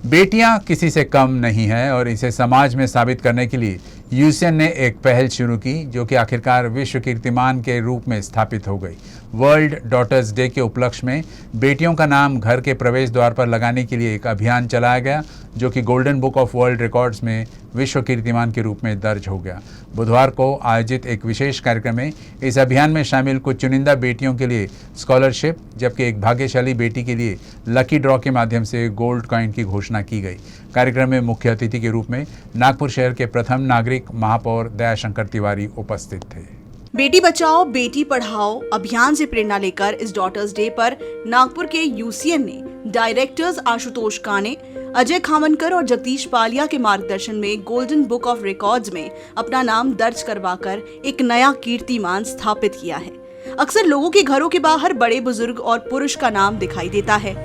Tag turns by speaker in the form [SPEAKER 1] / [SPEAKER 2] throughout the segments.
[SPEAKER 1] बेटियां किसी से कम नहीं हैं और इसे समाज में साबित करने के लिए यूसीएन ने एक पहल शुरू की जो कि आखिरकार विश्व कीर्तिमान के रूप में स्थापित हो गई। वर्ल्ड डॉटर्स डे के उपलक्ष्य में बेटियों का नाम घर के प्रवेश द्वार पर लगाने के लिए एक अभियान चलाया गया जो कि golden book of world records में विश्व कीर्तिमान के रूप में दर्ज हो गया। बुधवार को आयोजित एक विशेष कार्यक्रम में इस अभियान में शामिल कुछ चुनिंदा बेटियों के लिए स्कॉलरशिप जबकि एक भाग्यशाली बेटी के लिए लकी ड्रॉ के माध्यम से गोल्ड कॉइन की घोषणा की गई। कार्यक्रम में मुख्य अतिथि के रूप में नागपुर शहर के प्रथम नागरिक महापौर दयाशंकर तिवारी उपस्थित थे।
[SPEAKER 2] बेटी बचाओ बेटी पढ़ाओ अभियान से प्रेरणा लेकर इस डॉटर्स डे पर नागपुर के यूसीएन ने डायरेक्टर्स आशुतोष काने, अजय खामनकर और जगदीश पालिया के मार्गदर्शन में गोल्डन बुक ऑफ रिकॉर्ड्स में अपना नाम दर्ज करवाकर एक नया कीर्तिमान स्थापित किया है। अक्सर लोगों के घरों के बाहर बड़े बुजुर्ग और पुरुष का नाम दिखाई देता है।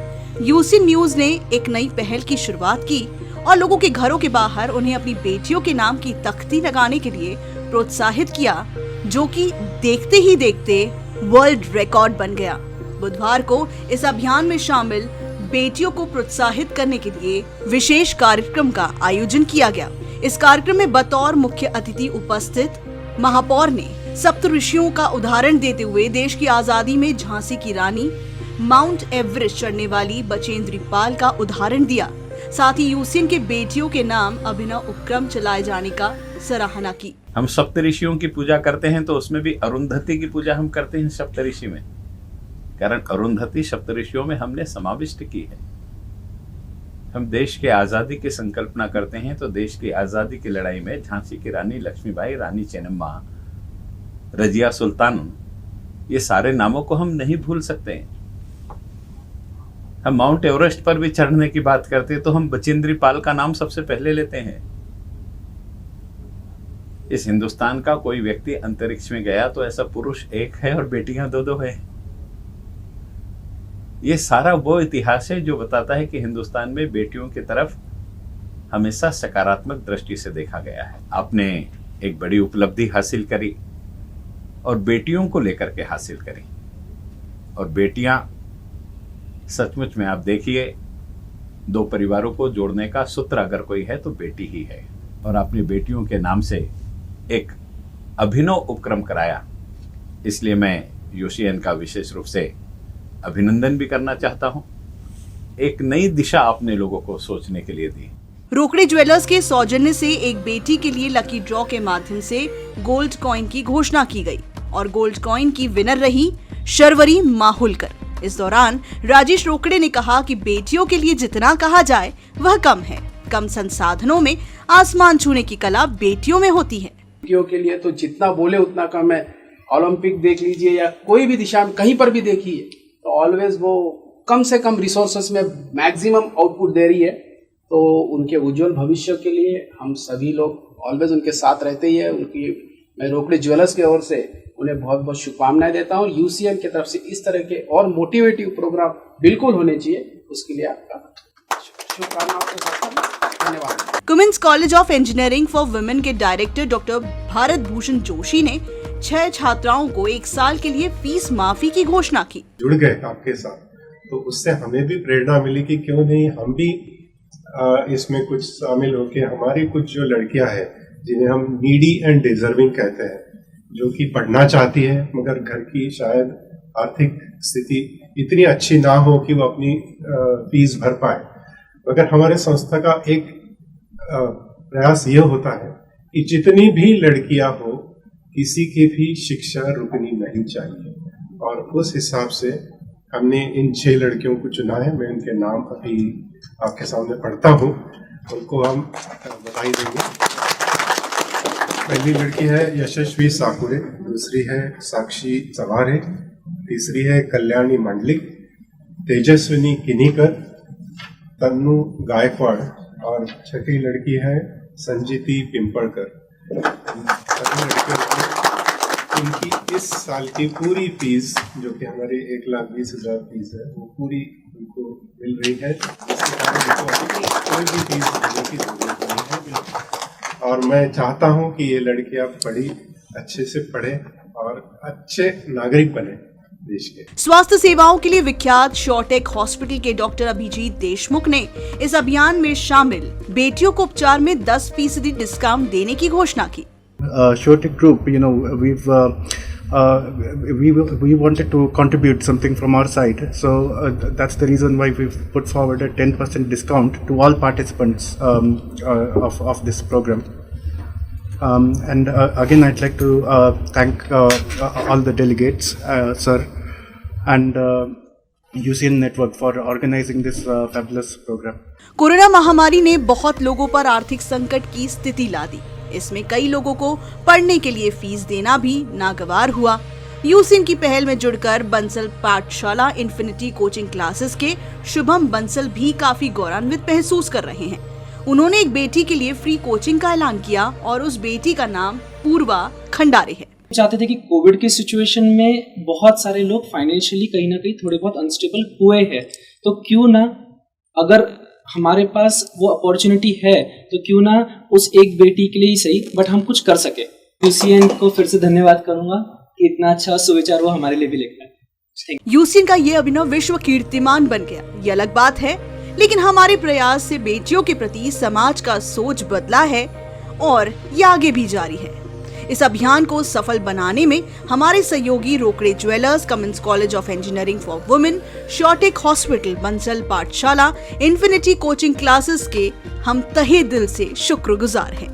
[SPEAKER 2] यूसीएन न्यूज ने एक नई पहल की शुरुआत की और लोगों के घरों के बाहर उन्हें अपनी बेटियों के नाम की तख्ती लगाने के लिए प्रोत्साहित किया जो कि देखते ही देखते वर्ल्ड रिकॉर्ड बन गया। बुधवार को इस अभियान में शामिल बेटियों को प्रोत्साहित करने के लिए विशेष कार्यक्रम का आयोजन किया गया। इस कार्यक्रम में बतौर मुख्य अतिथि उपस्थित महापौर ने सप्तऋषियों का उदाहरण देते हुए देश की आजादी में झांसी की रानी, माउंट एवरेस्ट चढ़ने वाली बचेंद्री पाल का उदाहरण दिया। साथ ही यूसीएन के बेटियों के नाम अभिनव उपक्रम चलाए जाने का सराहना की।
[SPEAKER 3] हम सप्तऋषियों की पूजा करते हैं तो उसमें भी अरुंधति की पूजा हम करते हैं सप्तऋषि में, कारण अरुंधति सप्तऋषियों में हमने समाविष्ट की है। हम देश के आजादी की संकल्पना करते हैं तो देश की आजादी की लड़ाई में झांसी की रानी लक्ष्मीबाई, रानी चेन्नम्मा, रजिया सुल्तान, ये सारे नामों को हम नहीं भूल सकते हैं। हम माउंट एवरेस्ट पर भी चढ़ने की बात करते हैं तो हम बचेंद्री पाल का नाम सबसे पहले लेते हैं। इस हिंदुस्तान का कोई व्यक्ति अंतरिक्ष में गया तो ऐसा पुरुष एक है और बेटियां दो दो है। ये सारा वो इतिहास है जो बताता है कि हिंदुस्तान में बेटियों की तरफ हमेशा सकारात्मक दृष्टि से देखा गया है। आपने एक बड़ी उपलब्धि हासिल करी और बेटियों को लेकर के हासिल करी, और बेटियां सचमुच में आप देखिए, दो परिवारों को जोड़ने का सूत्र अगर कोई है तो बेटी ही है। और अपनी बेटियों के नाम से एक अभिनव उपक्रम कराया, इसलिए मैं यूसीएन का विशेष रूप से अभिनंदन भी करना चाहता हूं। एक नई दिशा आपने लोगों को सोचने के लिए दी।
[SPEAKER 2] रोकड़े ज्वेलर्स के सौजन्य से एक बेटी के लिए लकी ड्रॉ के माध्यम से गोल्ड कॉइन की घोषणा की गई और गोल्ड कॉइन की विनर रही शर्वरी माहुलकर। इस दौरान राजेश रोकड़े ने कहा कि बेटियों के लिए जितना कहा जाए वह कम है। कम संसाधनों में आसमान छूने की कला बेटियों में होती है।
[SPEAKER 4] बेटियों के लिए तो जितना बोले उतना कम है। ओलंपिक देख लीजिए या कोई भी दिशा में कहीं पर भी देखिए तो ऑलवेज वो कम से कम रिसोर्सेस में मैक्सिमम आउटपुट दे रही है। तो उनके उज्जवल भविष्य के लिए हम सभी लोग ऑलवेज उनके साथ रहते ही है। उनकी मैं रोकड़े ज्वेलर्स की ओर से उन्हें बहुत बहुत शुभकामनाएं देता हूँ। यूसीएन की तरफ से इस तरह के और मोटिवेटिव प्रोग्राम बिल्कुल होने चाहिए, उसके लिए आपका शुभकामनाओं के साथ धन्यवाद।
[SPEAKER 2] Cummins college of engineering for women के डायरेक्टर डॉक्टर भारत भूषण जोशी ने 6 छात्राओं को 1 साल के लिए फीस माफी की घोषणा की।
[SPEAKER 5] जुड़ गए आपके साथ तो उससे हमें भी प्रेरणा मिली कि क्यों नहीं हम भी इसमें कुछ शामिल होके हमारी कुछ जो लड़कियां हैं जिन्हें हम नीडी एंड डिजर्विंग कहते हैं, जो कि पढ़ना चाहती है मगर घर की शायद आर्थिक स्थिति इतनी अच्छी ना हो कि वो अपनी फीस भर पाए, मगर हमारे संस्था का एक प्रयास ये होता है कि जितनी भी लड़कियां हो किसी की भी शिक्षा रुकनी नहीं चाहिए, और उस हिसाब से हमने इन 6 लड़कियों को चुना है। मैं उनके नाम अभी आपके सामने पढ़ता हूँ, उनको हम बधाई देंगे। पहली लड़की है यशस्वी साकुरे, दूसरी है साक्षी सवारे, तीसरी है कल्याणी मंडलिक, तेजस्विनी किनीकर, तन्नू गायकवाड़, और छठी लड़की है संजीति पिंपड़कर। सभी लड़कियों को इनकी इस साल की पूरी फीस जो कि हमारी 1,20,000 फीस है वो पूरी उनको मिल रही है, जिसके कारण उनको कोई भी फीस देने की जरूरत नहीं है। और मैं चाहता हूं कि ये लड़कियां अच्छे से पढ़े और अच्छे नागरिक बने, देश के।
[SPEAKER 2] स्वास्थ्य सेवाओं के लिए विख्यात शॉर्टेक हॉस्पिटल के डॉक्टर अभिजीत देशमुख ने इस अभियान में शामिल बेटियों को उपचार में 10% डिस्काउंट देने की घोषणा की।
[SPEAKER 6] Shortec Group, we wanted to contribute something from our side, so that's the reason why we've put forward a 10% discount to all participants of this program. And again, I'd like to thank all the delegates, sir, and UCN Network for organizing this fabulous program.
[SPEAKER 2] Corona महामारी ने बहुत लोगों पर आर्थिक संकट की स्थिति ला दी। इसमें कई लोगों को पढ़ने के लिए फीस देना भी नागवार हुआ। यूसीएन की पहल में जुड़कर Bansal Pathshala infinity coaching classes के शुभम बंसल भी काफी गौरवान्वित महसूस कर रहे हैं। उन्होंने एक बेटी के लिए फ्री कोचिंग का ऐलान किया और उस बेटी का नाम पूर्वा खंडारे है।
[SPEAKER 7] चाहते थे कि कोविड के सिचुएशन में बहुत सारे लोग फाइनेंशियली कहीं ना कहीं थोड़े बहुत अनस्टेबल हुए हैं, तो क्यों ना, अगर हमारे पास वो अपॉर्चुनिटी है तो क्यों ना उस एक बेटी के लिए ही सही, बट हम कुछ कर सके। यूसीएन को फिर से धन्यवाद करूंगा कि इतना अच्छा सुविचार वो हमारे लिए भी लेकर आए।
[SPEAKER 2] यूसीएन का ये अभिनव विश्व कीर्तिमान बन गया, ये अलग बात है, लेकिन हमारे प्रयास से बेटियों के प्रति समाज का सोच बदला है और ये आगे भी जारी है। इस अभियान को सफल बनाने में हमारे सहयोगी Rokde jewellers, Cummins college of engineering for women, शॉर्टेक hospital, Bansal Pathshala, infinity coaching classes के हम तहे दिल से शुक्रगुजार हैं।